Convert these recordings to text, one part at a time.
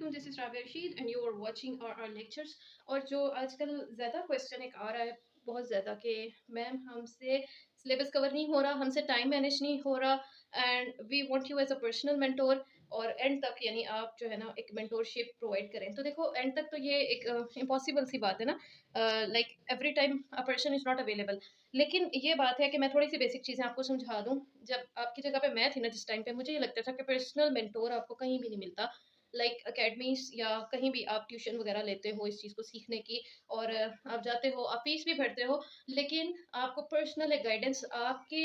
वालेकुम, this is Rabia Rashid and you are watching our lectures. और जो आजकल ज़्यादा क्वेश्चन एक आ रहा है बहुत ज़्यादा कि मैम हमसे सिलेबस कवर नहीं हो रहा, हमसे टाइम मैनेज नहीं हो रहा and we want you as a personal mentor. और एंड तक यानी आप जो है ना एक मेंटोरशिप प्रोवाइड करें। तो देखो एंड तक तो ये एक इम्पॉसिबल सी बात है ना, like every time a person is not available. लेकिन ये बात है कि मैं थोड़ी सी बेसिक चीज़ें आपको समझा दूँ। जब आपकी जगह पे मैं थी ना जिस टाइम पे, मुझे ये लगता था कि पर्सनल मेंटोर आपको कहीं भी नहीं मिलता। लाइक अकेडमीज या कहीं भी आप ट्यूशन वगैरह लेते हो इस चीज़ को सीखने की, और आप जाते हो, आप फीस भी भरते हो, लेकिन आपको पर्सनल एक गाइडेंस आपके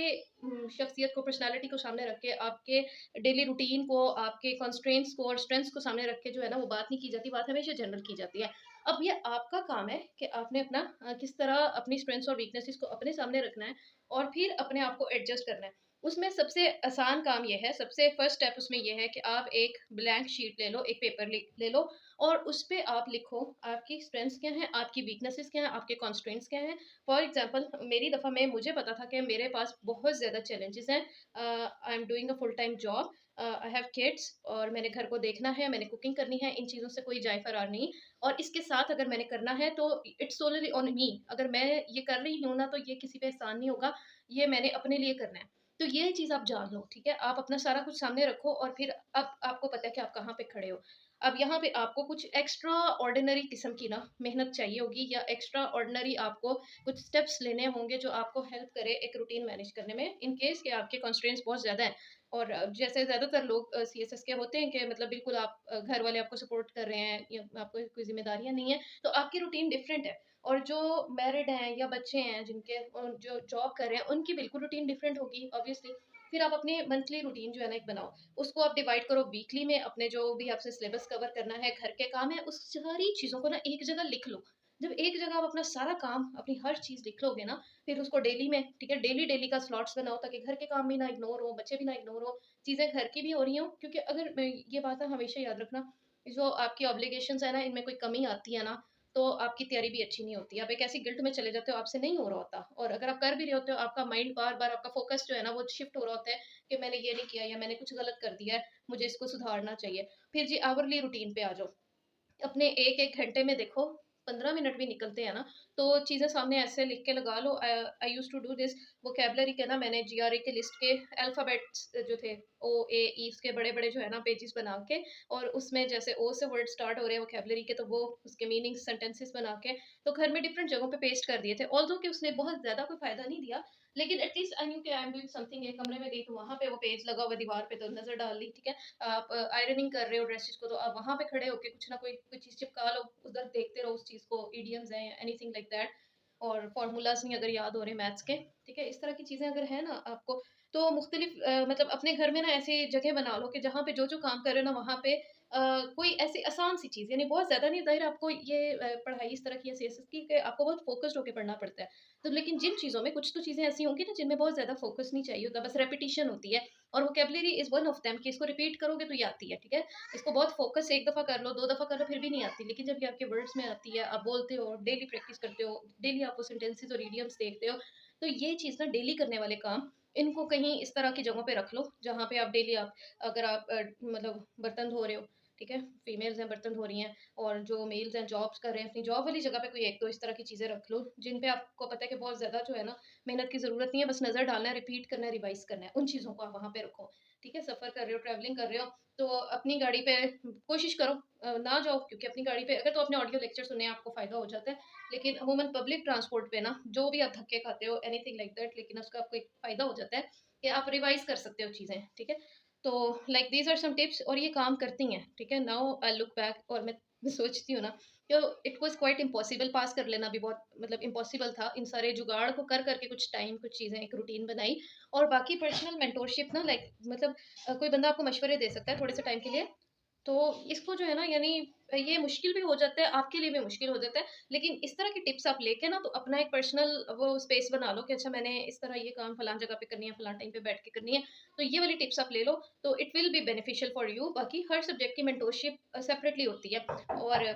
शख्सियत को, पर्सनालिटी को सामने रख के, आपके डेली रूटीन को, आपके कॉन्स्ट्रेंट्स को और स्ट्रेंथ्स को सामने रख के जो है ना वो बात नहीं की जाती, बात हमेशा जनरल की जाती है। अब ये आपका काम है कि आपने अपना किस तरह अपनी स्ट्रेंथ्स और वीकनेसेस को अपने सामने रखना है और फिर अपने आप को एडजस्ट करना है। उसमें सबसे आसान काम ये है, सबसे फर्स्ट स्टेप उसमें ये है कि आप एक ब्लैंक शीट ले लो, एक पेपर ले लो और उस पे आप लिखो आपकी स्ट्रेंथ्स क्या हैं, आपकी वीकनेसेस क्या हैं, आपके कॉन्स्ट्रेंट्स क्या हैं। फॉर एग्जांपल मेरी दफ़ा में मुझे पता था कि मेरे पास बहुत ज़्यादा चैलेंजेस हैं। I am doing a full time job, I have kids और मैंने घर को देखना है, मैंने कुकिंग करनी है, इन चीज़ों से कोई जाए फरार नहीं। और इसके साथ अगर मैंने करना है तो इट्स सोलली ऑन मी। अगर मैं ये कर रही हूँ ना तो ये किसी पे एहसान नहीं होगा, ये मैंने अपने लिए करना है। तो ये चीज़ आप जान लो, ठीक है? आप अपना सारा कुछ सामने रखो और फिर अब आपको पता है कि आप कहाँ पे खड़े हो। अब यहाँ पे आपको कुछ एक्स्ट्रा ऑर्डिनरी किस्म की ना मेहनत चाहिए होगी, या एक्स्ट्रा ऑर्डिनरी आपको कुछ स्टेप्स लेने होंगे जो आपको हेल्प करे एक रूटीन मैनेज करने में, इन केस कि आपके कंस्ट्रेंट्स बहुत ज़्यादा हैं। और जैसे ज़्यादातर लोग सीएसएस के होते हैं कि मतलब बिल्कुल आप घर वाले आपको सपोर्ट कर रहे हैं या आपको कोई ज़िम्मेदारियाँ नहीं है, तो आपकी रूटीन डिफरेंट है। और जो मैरिड हैं या बच्चे हैं जिनके जो जॉब कर रहे हैं, उनकी बिल्कुल रूटीन डिफरेंट होगी ऑब्वियसली। फिर आप अपने मंथली रूटीन जो है ना एक बनाओ, उसको आप डिवाइड करो वीकली में, अपने जो भी आपसे सिलेबस कवर करना है, घर के काम है, उस सारी चीज़ों को ना एक जगह लिख लो। जब एक जगह आप अपना सारा काम, अपनी हर चीज़ लिख लोगे ना, फिर उसको डेली में, ठीक है, डेली डेली का स्लॉट्स बनाओ ताकि घर के काम भी ना इग्नोर हो, बच्चे भी ना इग्नोर हो, चीज़ें घर की भी हो रही हो। क्योंकि अगर ये बात है हमेशा याद रखना, जो आपकी ऑब्लिगेशंस है ना, इनमें कोई कमी आती है ना, तो आपकी तैयारी भी अच्छी नहीं होती। आप एक ऐसी गिल्ट में चले जाते हो, आपसे नहीं हो रहा होता, और अगर आप कर भी रहे होते हो, आपका माइंड बार-बार, आपका फ़ोकस जो है ना, वो शिफ्ट हो रहा होता है कि मैंने ये नहीं किया या मैंने कुछ गलत कर दिया है, मुझे इसको सुधारना चाहिए। फिर जी आवरली रूटीन पे आ जाओ। अपने 1-1 घंटे में देखो 15 मिनट भी निकलते हैं ना, तो चीज़ें सामने ऐसे लिख के लगा लो। I used to do this. Vocabulary के ना मैंने जीआरई के लिस्ट के अल्फ़ाबेट्स जो थे, ओ, ए, ई, उसके बड़े-बड़े जो है ना पेजेस बना के, और उसमें जैसे ओ से वर्ड स्टार्ट हो रहे हैं वोकैब्युलरी के, तो वो उसके मीनिंग्स सेंटेंसेस बना के तो घर में डिफरेंट जगहों पे पेस्ट कर दिए थे। ऑल्दो कि उसने बहुत ज़्यादा कोई फ़ायदा नहीं दिया, लेकिन एट लीस्ट आई न्यू कि आई एम डूइंग समथिंग। एक कमरे में गई तो वहाँ पे वो पेज लगा हुआ है दीवार पे, तो नज़र डाल ली, ठीक है। आप आयरनिंग कर रहे हो ड्रेसेस को, तो आप वहाँ पे खड़े होके कुछ ना कोई चीज़ चिपका लो, उधर देखते रहो उस चीज़ को, इडियम्स हैं, एनीथिंग लाइक दैट। और फ़ॉर्मूलाज़ नहीं अगर याद हो रहे मैथ्स के, ठीक है? इस तरह की चीज़ें अगर है ना आपको, तो मुख्तलिफ मतलब अपने घर में ना ऐसी जगह बना लो कि जहाँ पे जो-जो काम कर रहे हो ना, वहाँ पे कोई ऐसी आसान सी चीज़, यानी बहुत ज़्यादा नहीं, ज़ाहिर है आपको ये पढ़ाई इस तरह की है सीएसएस की कि आपको बहुत फ़ोकस्ड होके पढ़ना पड़ता है। तो लेकिन जिन चीज़ों में, कुछ तो चीज़ें ऐसी होंगी ना जिनमें बहुत ज़्यादा फ़ोकस नहीं चाहिए होता, बस रेपिटिशन होती है, और vocabulary is one of them कि इसको रिपीट करोगे तो ये आती है, ठीक है? इसको बहुत फ़ोकस से 1 दफ़ा कर लो, 2 दफ़ा कर लो, फिर भी नहीं आती। लेकिन जब ये आपके वर्ड्स में आती है, आप बोलते हो, डेली प्रैक्टिस करते हो, डेली आप वो सेंटेंसेस और इडियम्स देखते हो, तो ये चीज़ ना डेली करने वाले काम, इनको कहीं इस तरह की जगहों पे रख लो, जहाँ पे आप डेली आप अगर आप मतलब बर्तन धो रहे हो, ठीक है? फीमेल्स हैं बर्तन धो रही हैं, और जो मेल्स हैं जॉब्स कर रहे हैं, अपनी जॉब वाली जगह पे कोई 1-2 इस तरह की चीज़ें रख लो, जिन पे आपको पता है कि बहुत ज़्यादा जो है ना मेहनत की ज़रूरत नहीं है, बस नज़र डालना है, रिपीट करना है, रिवाइज़ करना है, उन चीज़ों को आप वहाँ पे रखो, ठीक है? सफ़र कर रहे हो, ट्रैवलिंग कर रहे हो, तो अपनी गाड़ी पे कोशिश करो ना जाओ, क्योंकि अपनी गाड़ी पे अगर तो आपने ऑडियो लेक्चर सुने हैं, आपको फ़ायदा हो जाता है। लेकिन अमूमन पब्लिक ट्रांसपोर्ट पे ना, जो भी आप धक्के खाते हो, एनीथिंग लाइक दैट, लेकिन उसका आपको एक फ़ायदा हो जाता है कि आप रिवाइज़ कर सकते हो चीज़ें, ठीक है? तो like these are some tips, और ये काम करती हैं, ठीक है? नाउ आई लुक बैक, और मैं सोचती हूँ ना, तो इट वाज़ क्वाइट इम्पॉसिबल, पास कर लेना भी बहुत मतलब इम्पॉसिबल था। इन सारे जुगाड़ को कर के कुछ टाइम, कुछ चीज़ें, एक रूटीन बनाई। और बाकी पर्सनल मेंटोरशिप ना, लाइक मतलब कोई बंदा आपको मशवरे दे सकता है थोड़े से टाइम के लिए, तो इसको जो है ना, यानी ये मुश्किल भी हो जाता है, आपके लिए भी मुश्किल हो जाता है। लेकिन इस तरह की टिप्स आप लेके ना, तो अपना एक पर्सनल वो स्पेस बना लो कि अच्छा मैंने इस तरह ये काम फलान जगह पे करनी है, फलान टाइम पे बैठ के करनी है। तो ये वाली टिप्स आप ले लो, तो it will be beneficial for you. बाकी हर सब्जेक्ट की मेंटोरशिप सेपरेटली होती है। और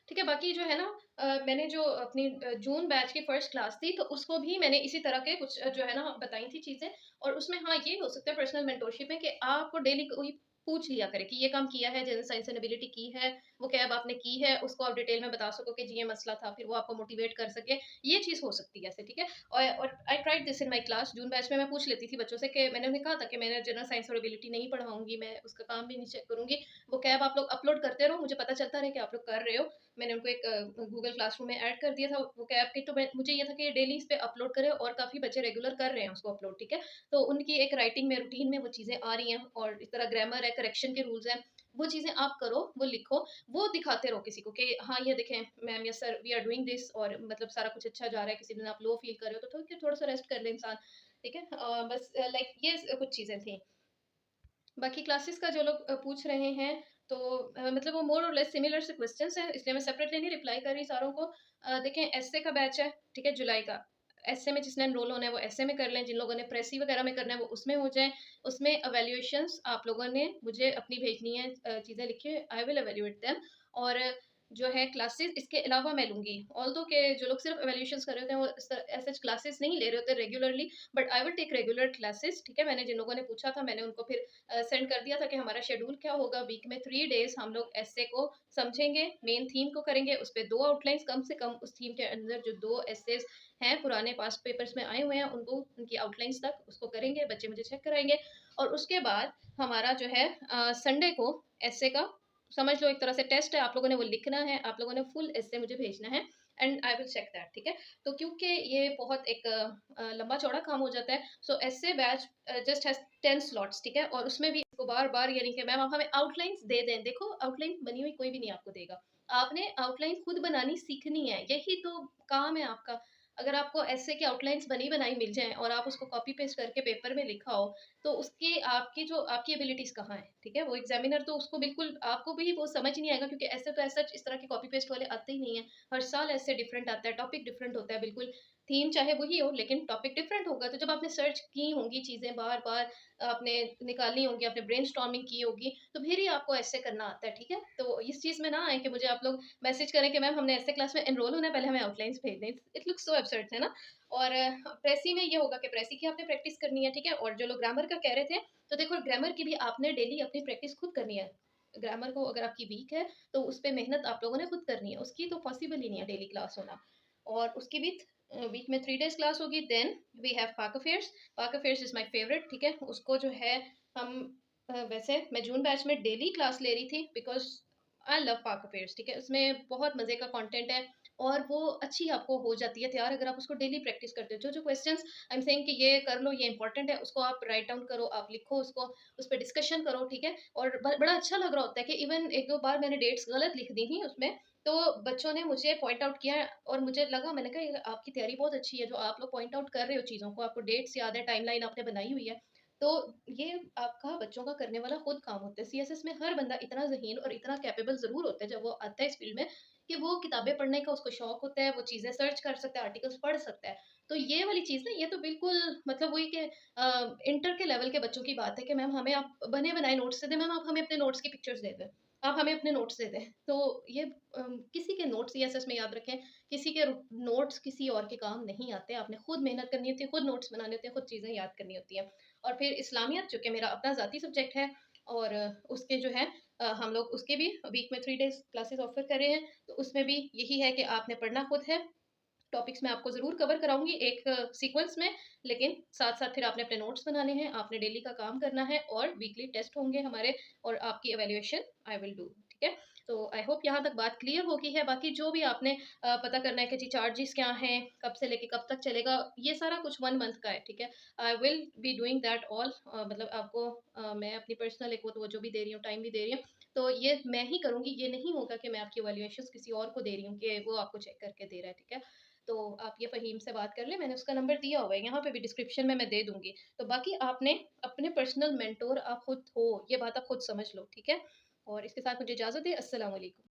ठीक है, बाकी जो है ना मैंने जो अपनी जून बैच की फर्स्ट क्लास थी, तो उसको भी मैंने इसी तरह के कुछ जो है ना बताई थी चीज़ें। और उसमें हाँ, ये हो सकता है पर्सनल मेंटोरशिप में कि आपको डेली कोई पूछ लिया करें कि ये काम किया है, जनरल साइंस एंड एबिलिटी की है, वो कैब आपने की है, उसको आप डिटेल में बता सको कि जी ये मसला था, फिर वो आपको मोटिवेट कर सके, ये चीज़ हो सकती है ऐसे, ठीक है? और I tried this in my class, June batch में मैं पूछ लेती थी बच्चों से कि मैंने उन्हें कहा था कि मैंने जनरल साइंस और एबिलिटी नहीं पढ़ाऊँगी, मैं उसका काम भी नहीं चेक करूँगी, वो कैब आप लोग अपलोड करते रहो, मुझे पता चलता रहे कि आप लोग कर रहे हो। मैंने उनको एक गूगल क्लासरूम में ऐड कर दिया था वो कैब की, तो मुझे ये था कि डेली इस पे अपलोड करें और काफ़ी बच्चे रेगुलर कर रहे हैं उसको अपलोड, ठीक है? तो उनकी एक राइटिंग में, रूटीन में वो चीज़ें आ रही हैं और इस तरह ग्रामर है, करेक्शन के रूल्स हैं, वो चीज़ें आप करो, वो लिखो, वो दिखाते रहो किसी को कि हाँ, ये देखें मैम या sir we are doing this, और मतलब सारा कुछ अच्छा जा रहा है, किसी दिन आप लो फील कर रहे हो तो थोड़ा-सा रेस्ट कर ले इंसान, ठीक है? बस लाइक ये कुछ चीज़ें थी। बाकी क्लासेस का जो लोग पूछ रहे हैं तो मतलब वो मोर और लेस सिमिलर से क्वेश्चंस हैं, इसलिए मैं सेपरेटली नहीं रिप्लाई कर रही सारों को। देखें एसए का बैच है, ठीक है, जुलाई का। एसए में जिसने एनरोल होना है वो एसए में कर लें, जिन लोगों ने प्रेसी वगैरह में करना है वो उसमें हो जाए। उसमें एवेल्यूएशंस आप लोगों ने मुझे अपनी भेजनी है, चीज़ें लिखिए, आई विल एवेल्यूएट देम। और जो है क्लासेस इसके अलावा मैं लूँगी। ऑल्दो के जो लोग सिर्फ एवेल्यूएशंस कर रहे होते हैं वो एज़ सच क्लासेस नहीं ले रहे होते regularly, but I will take regular classes, ठीक है? मैंने जिन लोगों ने पूछा था मैंने उनको फिर सेंड कर दिया था कि हमारा शेड्यूल क्या होगा। वीक में 3 डेज़ हम लोग एस्से को समझेंगे, मेन थीम को करेंगे, उस पे 2 आउटलाइन्स कम से कम उस थीम के अंदर जो 2 एस्सेज़ हैं, पुराने पास्ट पेपर्स में आए हुए हैं, उनको उनकी आउटलाइन्स तक उसको करेंगे, बच्चे मुझे चेक कराएँगे। और उसके बाद हमारा जो है संडे को एस्से का समझ लो एक तरह से टेस्ट है, आप लोगों ने वो लिखना है, आप लोगों ने फुल एस्से मुझे भेजना है and I will check that, ठीक है? तो क्योंकि ये बहुत एक लंबा-चौड़ा काम हो जाता है, सो एस्से बैच जस्ट हैज़ 10 स्लॉट्स, ठीक है? और उसमें भी आपको बार-बार ये नहीं कि मैम आप हमें आउटलाइन्स दे दें। देखो आउटलाइन बनी हुई कोई भी नहीं आपको देगा। आपने आउटलाइन खुद बनानी सीखनी है, यही तो काम है आपका। अगर आपको ऐसे की आउटलाइन्स बनी-बनाई मिल जाएँ और आप उसको कॉपी पेस्ट करके पेपर में लिखाओ, तो उसकी आपकी जो आपकी एबिलिटीज़ कहाँ है, ठीक है? वो एग्ज़ामिनर तो उसको बिल्कुल आपको भी वो समझ नहीं आएगा क्योंकि ऐसे तो एज़ सच इस तरह के कॉपी पेस्ट वाले आते ही नहीं हैं। हर साल ऐसे डिफरेंट आता है, टॉपिक डिफरेंट होता है बिल्कुल। थीम चाहे वही हो लेकिन टॉपिक डिफरेंट होगा। तो जब आपने सर्च की होंगी चीज़ें बार-बार, आपने निकाली होंगी, आपने ब्रेनस्टॉर्मिंग की होगी, तो फिर ही आपको ऐसे करना आता है, ठीक है? तो इस चीज़ में ना आए कि मुझे आप लोग मैसेज करें कि मैम हमने ऐसे क्लास में एनरोल होना है, पहले हमें आउटलाइन्स भेज दें। इट लुक्स सो एब्सर्ड, है ना? और प्रेसी में ये होगा कि प्रेसी की आपने प्रैक्टिस करनी है, ठीक है? और जो लोग ग्रामर का कह रहे थे, तो देखो ग्रामर की भी आपने डेली अपनी प्रैक्टिस खुद करनी है। ग्रामर को अगर आपकी वीक है, तो उस पे मेहनत आप लोगों ने खुद करनी है। उसकी तो पॉसिबल ही नहीं है डेली क्लास होना। और उसकी भी वीक में 3 डेज़ क्लास होगी, देन वी हैव पाक अफेयर्स। पाक अफेयर्स इज़ माय फेवरेट, ठीक है? उसको जो है हम वैसे मैं जून बैच में डेली क्लास ले रही थी बिकॉज़ आई लव पाक अफेयर्स, ठीक है? उसमें बहुत मज़े का कंटेंट है और वो अच्छी आपको हो जाती है तैयार अगर आप उसको डेली प्रैक्टिस करते हो। जो-जो क्वेश्चंस आई एम सेइंग कि ये कर लो, ये इंपॉर्टेंट है, उसको आप राइट डाउन करो, आप लिखो उसको, उस पे डिस्कशन करो, ठीक है? और बड़ा अच्छा लग रहा होता है कि इवन 1-2 बार मैंने डेट्स गलत लिख दी थी उसमें, तो बच्चों ने मुझे पॉइंट आउट किया और मुझे लगा, मैंने कहा ये आपकी तैयारी बहुत अच्छी है, जो आप लोग पॉइंट आउट कर रहे हो चीज़ों को, आपको डेट्स याद है, टाइमलाइन आपने बनाई हुई है। तो ये आपका बच्चों का करने वाला खुद काम होता है। सीएसएस में हर बंदा इतना ज़हीन और इतना कैपेबल ज़रूर होता है जब वो आता है इस फील्ड में, कि वो किताबें पढ़ने का उसको शौक होता है, वो चीज़ें सर्च कर सकता है, आर्टिकल्स पढ़ सकता है। तो ये वाली चीज़ ना, ये तो बिल्कुल मतलब वही कि इंटर के लेवल के बच्चों की बात है कि मैम हमें आप बने-बनाए नोट्स दे दें, मैम आप हमें अपने नोट्स की पिक्चर्स दे दें, आप हमें अपने नोट्स दे दें। तो ये किसी के नोट्स सीएसएस में याद रखें, किसी के नोट्स किसी और के काम नहीं आते। आपने खुद मेहनत करनी होती है, खुद नोट्स बनाने होते हैं, खुद चीज़ें याद करनी होती हैं। और फिर इस्लामियत जो कि मेरा अपना ज़ाती सब्जेक्ट है और उसके जो है हम लोग उसके भी वीक में 3 डेज़ क्लासेस ऑफ़र कर रहे हैं। तो उसमें भी यही है कि आपने पढ़ना खुद है। टॉपिक्स मैं आपको ज़रूर कवर कराऊँगी एक सीक्वेंस में, लेकिन साथ-साथ फिर आपने अपने नोट्स बनाने हैं, आपने डेली का काम करना है और वीकली टेस्ट होंगे हमारे और आपकी इवैल्यूएशन आई विल डू, ठीक है? तो आई होप यहाँ तक बात क्लियर हो गई है। बाकी जो भी आपने पता करना है कि जी चार्जेज़ क्या हैं, कब से लेके कब तक चलेगा, ये सारा कुछ 1 मंथ का है, ठीक है? I will be doing that all, मतलब आपको मैं अपनी पर्सनल एक वो जो भी दे रही हूँ, टाइम भी दे रही हूँ, तो ये मैं ही करूँगी, ये नहीं होगा कि मैं आपकी इवैल्यूएशंस किसी और को दे रही हूँ कि वो आपको चेक करके दे रहा है, ठीक है? तो आप ये फ़हीम से बात कर लें, मैंने उसका नंबर दिया हुआ है, यहाँ पे भी डिस्क्रिप्शन में मैं दे दूँगी। तो बाकी आपने अपने पर्सनल मेंटर आप खुद हो, ये बात आप खुद समझ लो, ठीक है? और इसके साथ मुझे इजाज़त दें, अस्सलाम वालेकुम।